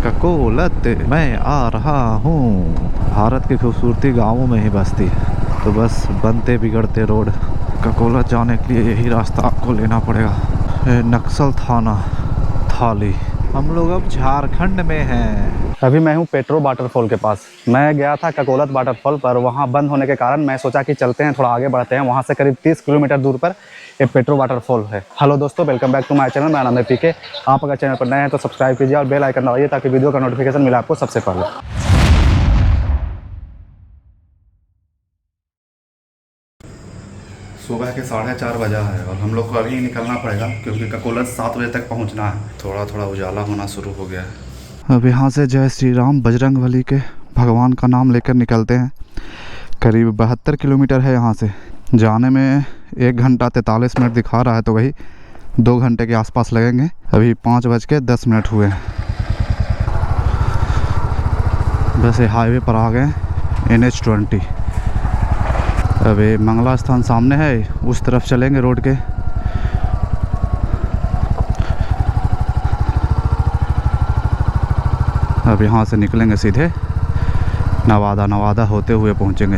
ककोलत मैं आ रहा हूँ। भारत की खूबसूरती गाँवों में ही बसती है, तो बस बनते बिगड़ते रोड। ककोलत जाने के लिए यही रास्ता आपको लेना पड़ेगा। नक्सल थाना थाली। हम लोग अब झारखंड में हैं। अभी मैं हूँ पेट्रो वाटरफॉल के पास। मैं गया था ककोलत वाटरफॉल पर, वहाँ बंद होने के कारण मैं सोचा कि चलते हैं, थोड़ा आगे बढ़ते हैं। वहाँ से करीब 30 किलोमीटर दूर पर ये पेट्रो वाटरफॉल है। हेलो दोस्तों, welcome back to my channel. मेरा नाम है पीके। आप अगर चैनल पर नए हैं तो सब्सक्राइब कीजिए और बेल आइकन दबाइए ताकि वीडियो का नोटिफिकेशन मिले आपको सबसे पहले। सुबह के 4:30 बजा है और हम लोग को अभी निकलना पड़ेगा क्योंकि ककोलत 7 बजे तक पहुंचना है। थोड़ा थोड़ा उजाला होना शुरू हो गया है। अब यहाँ से जय श्री राम बजरंगबली के भगवान का नाम लेकर निकलते हैं। करीब 72 किलोमीटर है यहाँ से। जाने में 1 घंटा 43 मिनट दिखा रहा है, तो वही 2 घंटे के आसपास लगेंगे। अभी 5:10 हुए हैं। वैसे हाईवे पर आ गए, NH20। अभी मंगला स्थान सामने है, उस तरफ चलेंगे रोड के। अब यहाँ से निकलेंगे सीधे नवादा होते हुए पहुँचेंगे।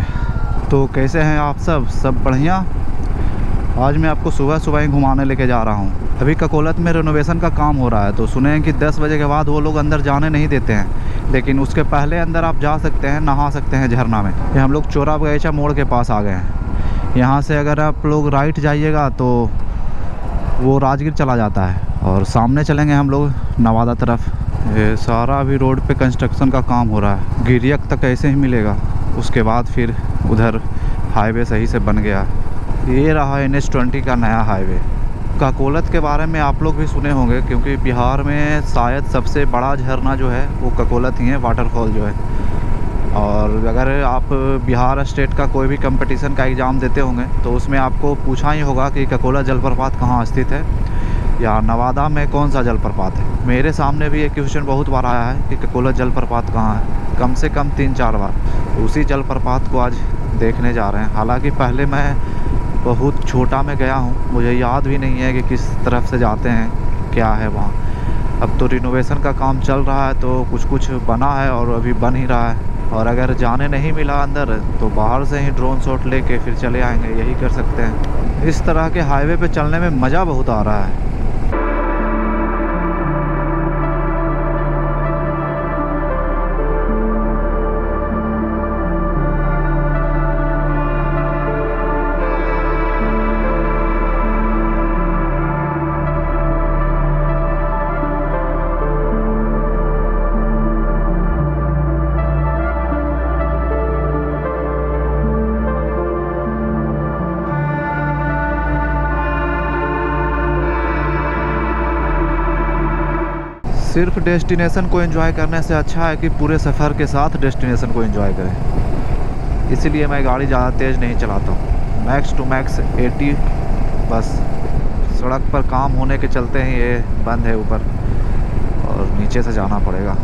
तो कैसे हैं आप सब बढ़िया। आज मैं आपको सुबह सुबह ही घुमाने लेके जा रहा हूँ। अभी ककोलत में रिनोवेशन का काम हो रहा है, तो सुने हैं कि 10 बजे के बाद वो लोग अंदर जाने नहीं देते हैं, लेकिन उसके पहले अंदर आप जा सकते हैं, नहा सकते हैं झरना में। ये हम लोग चोरा बगीचा मोड़ के पास आ गए हैं। यहाँ से अगर आप लोग राइट जाइएगा तो वो राजगीर चला जाता है, और सामने चलेंगे हम लोग नवादा तरफ। ये सारा अभी रोड पे कंस्ट्रक्शन का काम हो रहा है। गिरियक तक ऐसे ही मिलेगा, उसके बाद फिर उधर हाईवे सही से बन गया। ये रहा NH20 का नया हाईवे। ककोलत के बारे में आप लोग भी सुने होंगे, क्योंकि बिहार में शायद सबसे बड़ा झरना जो है वो ककोलत ही है, वाटरफॉल जो है। और अगर आप बिहार स्टेट का कोई भी कंपटीशन का एग्ज़ाम देते होंगे तो उसमें आपको पूछा ही होगा कि ककोलत जलप्रपात कहाँ स्थित है, या नवादा में कौन सा जलप्रपात है। मेरे सामने भी एक क्वेश्चन बहुत बार आया है कि ककोलत जलप्रपात कहाँ है, कम से कम 3-4 बार। उसी जलप्रपात को आज देखने जा रहे हैं। हालांकि पहले मैं बहुत छोटा में गया हूँ, मुझे याद भी नहीं है कि किस तरफ से जाते हैं, क्या है वहाँ। अब तो रिनोवेशन का काम चल रहा है, तो कुछ कुछ बना है और अभी बन ही रहा है। और अगर जाने नहीं मिला अंदर तो बाहर से ही ड्रोन शॉट लेके फिर चले आएंगे, यही कर सकते हैं। इस तरह के हाईवे पे चलने में मज़ा बहुत आ रहा है। सिर्फ डेस्टिनेशन को एंजॉय करने से अच्छा है कि पूरे सफ़र के साथ डेस्टिनेशन को एंजॉय करें। इसीलिए मैं गाड़ी ज़्यादा तेज़ नहीं चलाता हूँ, मैक्स टू मैक्स 80 बस। सड़क पर काम होने के चलते ही ये बंद है ऊपर, और नीचे से जाना पड़ेगा।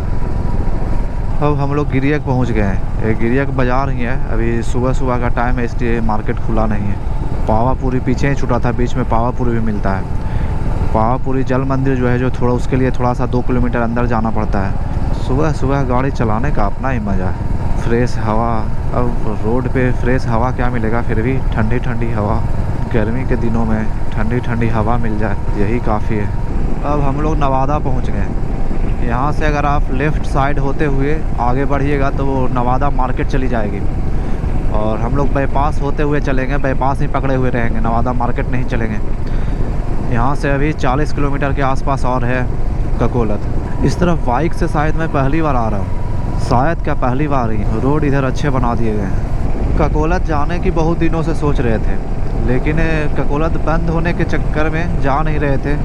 अब हम लोग गिरियक पहुँच गए हैं। ये गिरियक बाज़ार ही है। अभी सुबह सुबह का टाइम है, इसलिए मार्केट खुला नहीं है। पावापुरी पीछे ही छूटा था, बीच में पावापुरी भी मिलता है। पावापुरी जल मंदिर जो है, जो थोड़ा उसके लिए थोड़ा सा 2 किलोमीटर अंदर जाना पड़ता है। सुबह सुबह गाड़ी चलाने का अपना ही मज़ा है। फ्रेश हवा। अब रोड पे फ्रेश हवा क्या मिलेगा, फिर भी ठंडी ठंडी हवा। गर्मी के दिनों में ठंडी ठंडी हवा मिल जाए, यही काफ़ी है। अब हम लोग नवादा पहुंच गए। यहाँ से अगर आप लेफ़्ट साइड होते हुए आगे बढ़िएगा तो वो नवादा मार्केट चली जाएगी, और हम लोग बाईपास होते हुए चलेंगे। बाईपास ही पकड़े हुए रहेंगे, नवादा मार्केट नहीं चलेंगे। यहाँ से अभी 40 किलोमीटर के आसपास और है ककोलत। इस तरफ बाइक से शायद मैं पहली बार आ रहा हूँ, शायद क्या पहली बार ही। रोड इधर अच्छे बना दिए गए हैं। ककोलत जाने की बहुत दिनों से सोच रहे थे, लेकिन ककोलत बंद होने के चक्कर में जा नहीं रहे थे।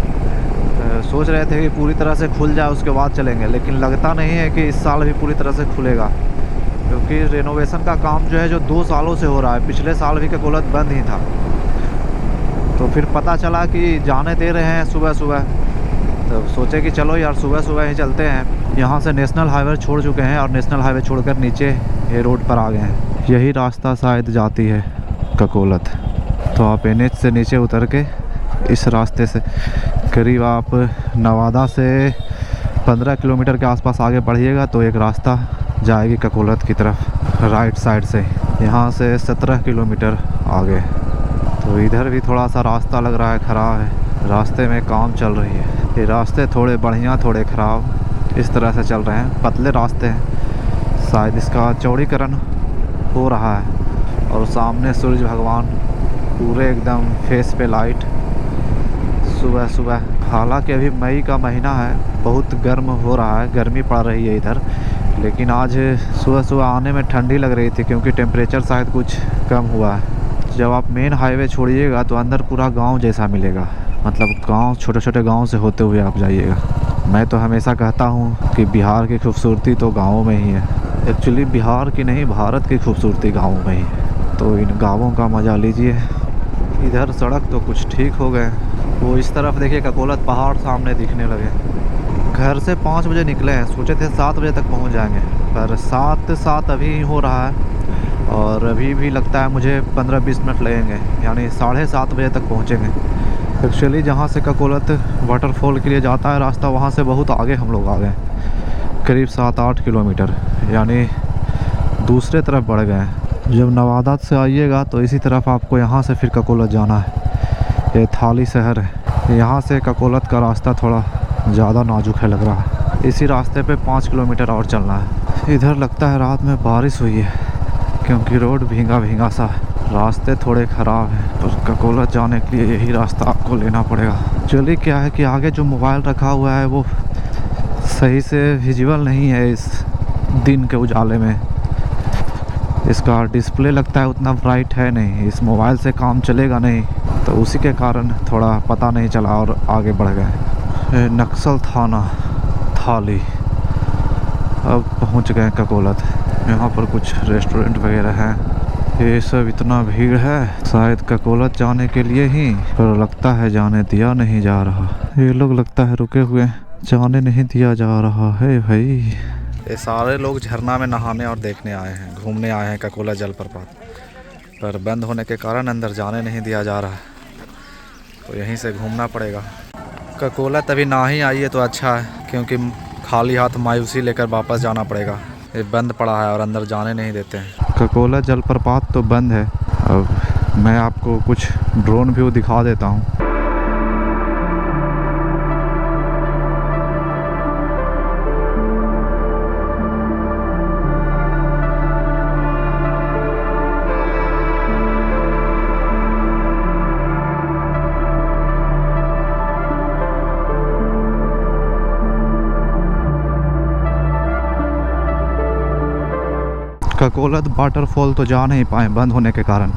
सोच रहे थे कि पूरी तरह से खुल जाए उसके बाद चलेंगे, लेकिन लगता नहीं है कि इस साल भी पूरी तरह से खुलेगा, क्योंकि रेनोवेशन का काम जो है जो 2 सालों से हो रहा है। पिछले साल भी ककोलत बंद ही था, तो फिर पता चला कि जाने दे रहे हैं सुबह सुबह, तो सोचे कि चलो यार सुबह सुबह ही चलते हैं। यहाँ से नेशनल हाईवे छोड़ चुके हैं, और नेशनल हाईवे छोड़कर नीचे ये रोड पर आ गए हैं। यही रास्ता शायद जाती है ककोलत। तो आप NH से नीचे उतर के इस रास्ते से करीब आप नवादा से 15 किलोमीटर के आसपास आगे बढ़िएगा तो एक रास्ता जाएगी ककोलत की तरफ राइट साइड से। यहाँ से 17 किलोमीटर आगे। तो इधर भी थोड़ा सा रास्ता लग रहा है ख़राब है, रास्ते में काम चल रही है। ये रास्ते थोड़े बढ़िया थोड़े ख़राब इस तरह से चल रहे हैं, पतले रास्ते हैं, शायद इसका चौड़ीकरण हो रहा है। और सामने सूरज भगवान पूरे एकदम फेस पे लाइट सुबह सुबह। हालांकि अभी मई का महीना है, बहुत गर्म हो रहा है, गर्मी पड़ रही है इधर, लेकिन आज सुबह सुबह आने में ठंडी लग रही थी क्योंकि टेम्परेचर शायद कुछ कम हुआ है। जब आप मेन हाईवे छोड़िएगा तो अंदर पूरा गांव जैसा मिलेगा, मतलब गांव छोटे छोटे गांव से होते हुए आप जाइएगा। मैं तो हमेशा कहता हूं कि बिहार की खूबसूरती तो गाँवों में ही है। एक्चुअली बिहार की नहीं, भारत की खूबसूरती गाँवों में ही है। तो इन गाँवों का मज़ा लीजिए। इधर सड़क तो कुछ ठीक हो गए, वो इस तरफ देखिए ककोलत पहाड़ सामने दिखने लगे। घर से 5 बजे निकले हैं, सोचे थे 7 बजे तक पहुंच जाएंगे, पर 7 अभी हो रहा है और अभी भी लगता है मुझे 15-20 मिनट लगेंगे, यानी 7:30 बजे तक पहुंचेंगे। एक्चुअली जहां से ककोलत वाटरफॉल के लिए जाता है रास्ता, वहां से बहुत आगे हम लोग आ गए, करीब 7-8 किलोमीटर, यानी दूसरे तरफ बढ़ गए। जब नवादा से आइएगा तो इसी तरफ आपको यहाँ से फिर ककोलत जाना है। ये थाली शहर है, यहाँ से ककोलत का रास्ता थोड़ा ज़्यादा नाजुक है लग रहा है। इसी रास्ते पे 5 किलोमीटर और चलना है। इधर लगता है रात में बारिश हुई है क्योंकि रोड भींगा भींगा सा है, रास्ते थोड़े ख़राब हैं, पर ककोलत जाने के लिए यही रास्ता आपको लेना पड़ेगा। चलिए क्या है कि आगे जो मोबाइल रखा हुआ है वो सही से विजिबल नहीं है इस दिन के उजाले में, इसका डिस्प्ले लगता है उतना ब्राइट है नहीं, इस मोबाइल से काम चलेगा नहीं, तो उसी के कारण थोड़ा पता नहीं चला और आगे बढ़ गए। नक्सल थाना थाली, अब पहुंच गए ककोलत। यहाँ पर कुछ रेस्टोरेंट वगैरह हैं। ये सब इतना भीड़ है शायद ककोलत जाने के लिए ही, पर लगता है जाने दिया नहीं जा रहा। ये लोग लगता है रुके हुए, जाने नहीं दिया जा रहा है भाई। ये सारे लोग झरना में नहाने और देखने आए हैं, घूमने आए हैं ककोलत जलप्रपात, पर बंद होने के कारण अंदर जाने नहीं दिया जा रहा, तो यहीं से घूमना पड़ेगा। ककोलत अभी ना ही आई है तो अच्छा है, क्योंकि खाली हाथ मायूसी लेकर वापस जाना पड़ेगा। ये बंद पड़ा है और अंदर जाने नहीं देते हैं। ककोलत जलप्रपात तो बंद है। अब मैं आपको कुछ ड्रोन व्यू दिखा देता हूँ। ककोलत वाटरफॉल तो जा नहीं पाए बंद होने के कारण।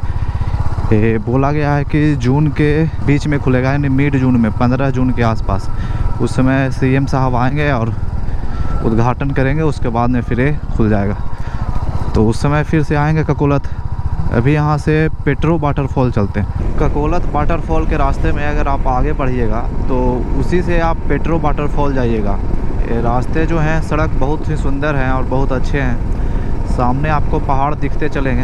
ये बोला गया है कि जून के बीच में खुलेगा, यानी मिड जून में, 15 जून के आसपास। उस समय सीएम साहब आएंगे और उद्घाटन करेंगे, उसके बाद में फिर ये खुल जाएगा, तो उस समय फिर से आएंगे ककोलत। अभी यहाँ से पेट्रो वाटरफॉल चलते हैं। ककोलत वाटरफॉल के रास्ते में अगर आप आगे बढ़िएगा तो उसी से आप पेट्रो वाटरफॉल जाइएगा। ये रास्ते जो हैं, सड़क बहुत ही सुंदर हैं और बहुत अच्छे हैं। सामने आपको पहाड़ दिखते चलेंगे।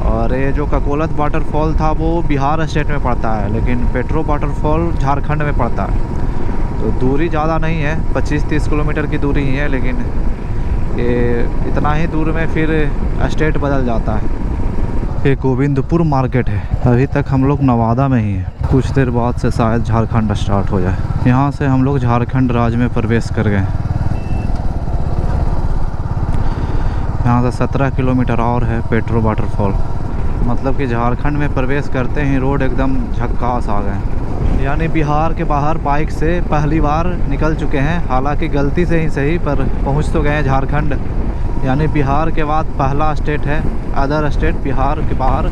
और ये जो ककोलत वाटरफॉल था वो बिहार स्टेट में पड़ता है, लेकिन पेट्रो वाटरफॉल झारखंड में पड़ता है। तो दूरी ज़्यादा नहीं है, 25-30 किलोमीटर की दूरी ही है, लेकिन ये इतना ही दूर में फिर स्टेट बदल जाता है। ये गोविंदपुर मार्केट है। अभी तक हम लोग नवादा में ही हैं, कुछ देर बाद से शायद झारखंड स्टार्ट हो जाए। यहाँ से हम लोग झारखंड राज्य में प्रवेश कर गए। यहाँ से 17 किलोमीटर और है पेट्रो वाटरफॉल, मतलब कि झारखंड में प्रवेश करते ही रोड एकदम झक्कास आ गए। यानी बिहार के बाहर बाइक से पहली बार निकल चुके हैं, हालांकि गलती से ही सही, पर पहुँच तो गए हैं झारखंड। यानी बिहार के बाद पहला स्टेट है अदर स्टेट बिहार के बाहर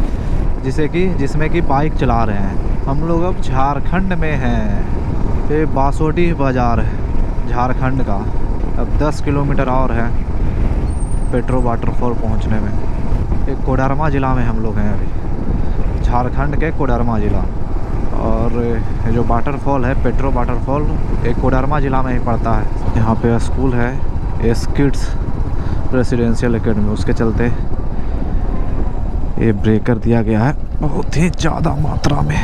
जिसमें कि बाइक चला रहे हैं। हम लोग अब झारखंड में हैं। ये बासोडीह बाज़ार है झारखंड का। अब 10 किलोमीटर और है पेट्रो वाटरफॉल पहुंचने में। एक कोडरमा ज़िला में हम लोग हैं अभी, झारखंड के कोडरमा ज़िला। और जो वाटरफॉल है पेट्रो वाटरफॉल, एक कोडरमा ज़िला में ही पड़ता है। यहाँ पे स्कूल है एस किड्स रेसिडेंशियल एकेडमी, उसके चलते ये ब्रेकर दिया गया है बहुत ही ज़्यादा मात्रा में।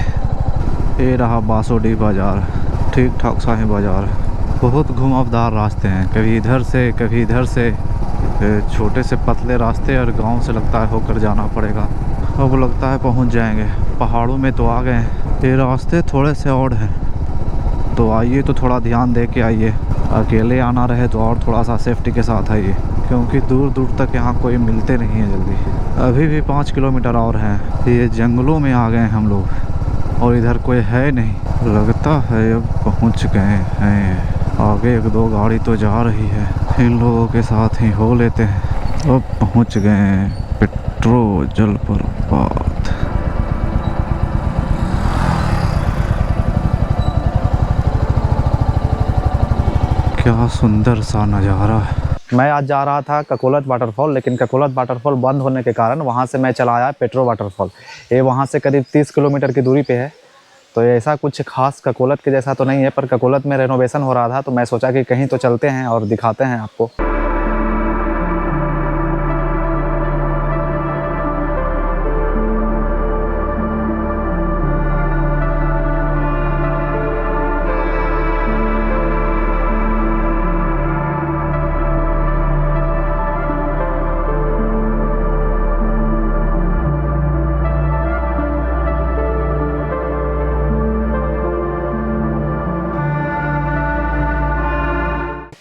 ये रहा बासोडीह बाज़ार, ठीक ठाक सा ही बाज़ार है। बहुत घुमावदार रास्ते हैं, कभी इधर से कभी इधर से, छोटे से पतले रास्ते और गांव से लगता है होकर जाना पड़ेगा। अब लगता है पहुंच जाएंगे। पहाड़ों में तो आ गए हैं, ये रास्ते थोड़े से और हैं, तो आइए तो थोड़ा ध्यान दे के आइए। अकेले आना रहे तो और थोड़ा सा सेफ्टी के साथ आइए, क्योंकि दूर दूर तक यहाँ कोई मिलते नहीं है जल्दी। अभी भी 5 किलोमीटर और हैं। ये जंगलों में आ गए हम लोग और इधर कोई है नहीं। लगता है अब पहुँच गए हैं। आगे 1-2 गाड़ी तो जा रही है, इन लोगों के साथ ही हो लेते हैं। अब पहुँच गए हैं पेट्रो जलप्रपात। क्या सुंदर सा नज़ारा है। मैं आज जा रहा था ककोलत वाटरफॉल, लेकिन ककोलत वाटरफॉल बंद होने के कारण वहाँ से मैं चला आया पेट्रो वाटरफॉल। ये वहाँ से करीब 30 किलोमीटर की दूरी पे है। तो ये ऐसा कुछ खास ककोलत के जैसा तो नहीं है, पर ककोलत में रेनोवेशन हो रहा था तो मैं सोचा कि कहीं तो चलते हैं और दिखाते हैं आपको।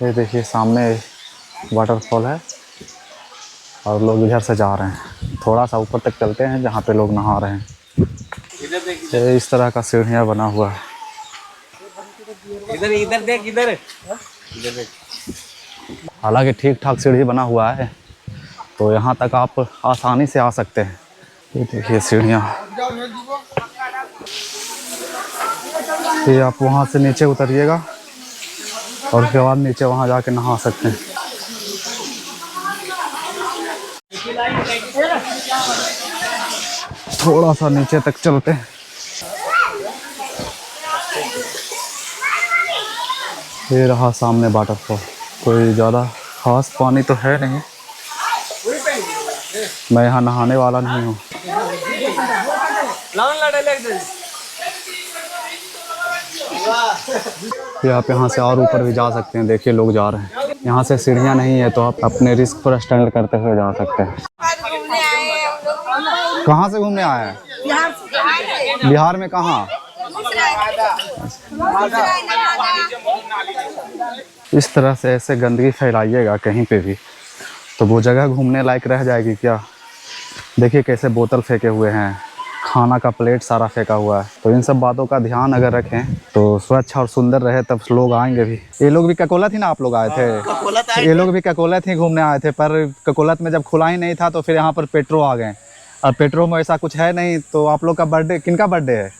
ये देखिए सामने वाटरफॉल है और लोग इधर से जा रहे हैं। थोड़ा सा ऊपर तक चलते हैं जहाँ पे लोग नहा रहे हैं। ये इस तरह का सीढ़ियाँ बना हुआ है। इधर इधर देख, इधर हालांकि ठीक ठाक सीढ़ी बना हुआ है, तो यहाँ तक आप आसानी से आ सकते हैं। ये देखिए सीढ़ियाँ। ये आप वहाँ से नीचे उतरिएगा और उसके बाद नीचे वहाँ जाके नहा सकते हैं। थोड़ा सा नीचे तक चलते हैं। ये रहा सामने वाटरफॉल। कोई ज़्यादा खास पानी तो है नहीं, मैं यहाँ नहाने वाला नहीं हूँ। फिर आप यहाँ से और ऊपर भी जा सकते हैं। देखिए लोग जा रहे हैं। यहाँ से सीढ़ियाँ नहीं है तो आप अपने रिस्क पर स्टैंड करते हुए जा सकते हैं। कहाँ से घूमने आए हैं? बिहार में कहाँ? इस तरह से ऐसे गंदगी फैलाइएगा कहीं पे भी तो वो जगह घूमने लायक रह जाएगी क्या? देखिए कैसे बोतल फेंके हुए हैं, खाना का प्लेट सारा फेंका हुआ है। तो इन सब बातों का ध्यान अगर रखें तो स्वच्छ और सुंदर रहे, तब लोग आएंगे भी। ये लोग भी ककोलत ही ना आप लोग आए थे? ये लोग भी ककोलत ही घूमने आए थे, पर ककोलत में जब खुला ही नहीं था तो फिर यहाँ पर पेट्रो आ गए। और पेट्रो में ऐसा कुछ है नहीं। तो आप लोग का बर्थडे, किनका बर्थडे है?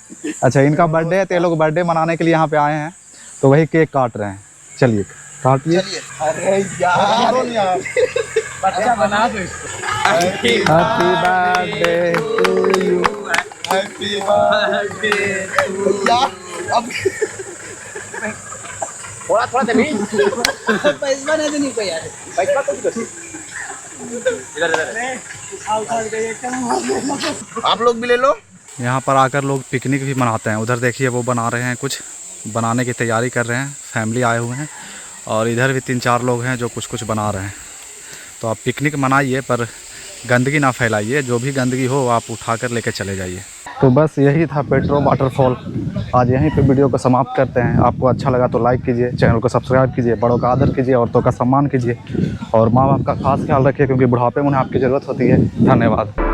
अच्छा इनका बर्थडे है, तो ये लोग बर्थडे मनाने के लिए यहाँ पे आए हैं, तो वही केक काट रहे हैं। चलिए काटिए। अरे यार बच्चा बना दो। Happy birthday to you. Happy birthday to यार। अब थोड़ा थोड़ा दे भी। पैसा नहीं देनी को यार। पैसा तो इधर आप लोग भी ले लो। यहाँ पर आकर लोग पिकनिक भी मनाते हैं। उधर देखिए वो बना रहे हैं, कुछ बनाने की तैयारी कर रहे हैं। फैमिली आए हुए हैं और इधर भी 3-4 लोग हैं जो कुछ कुछ बना रहे हैं। तो आप पिकनिक मनाइए पर गंदगी ना फैलाइए। जो भी गंदगी हो आप उठाकर लेकर चले जाइए। तो बस यही था पेट्रो वाटरफॉल। आज यहीं पे वीडियो को समाप्त करते हैं। आपको अच्छा लगा तो लाइक कीजिए, चैनल को सब्सक्राइब कीजिए, बड़ों का आदर कीजिए, औरतों का सम्मान कीजिए और माँ बाप का खास ख्याल रखिए, क्योंकि बुढ़ापे में उन्हें आपकी ज़रूरत होती है। धन्यवाद।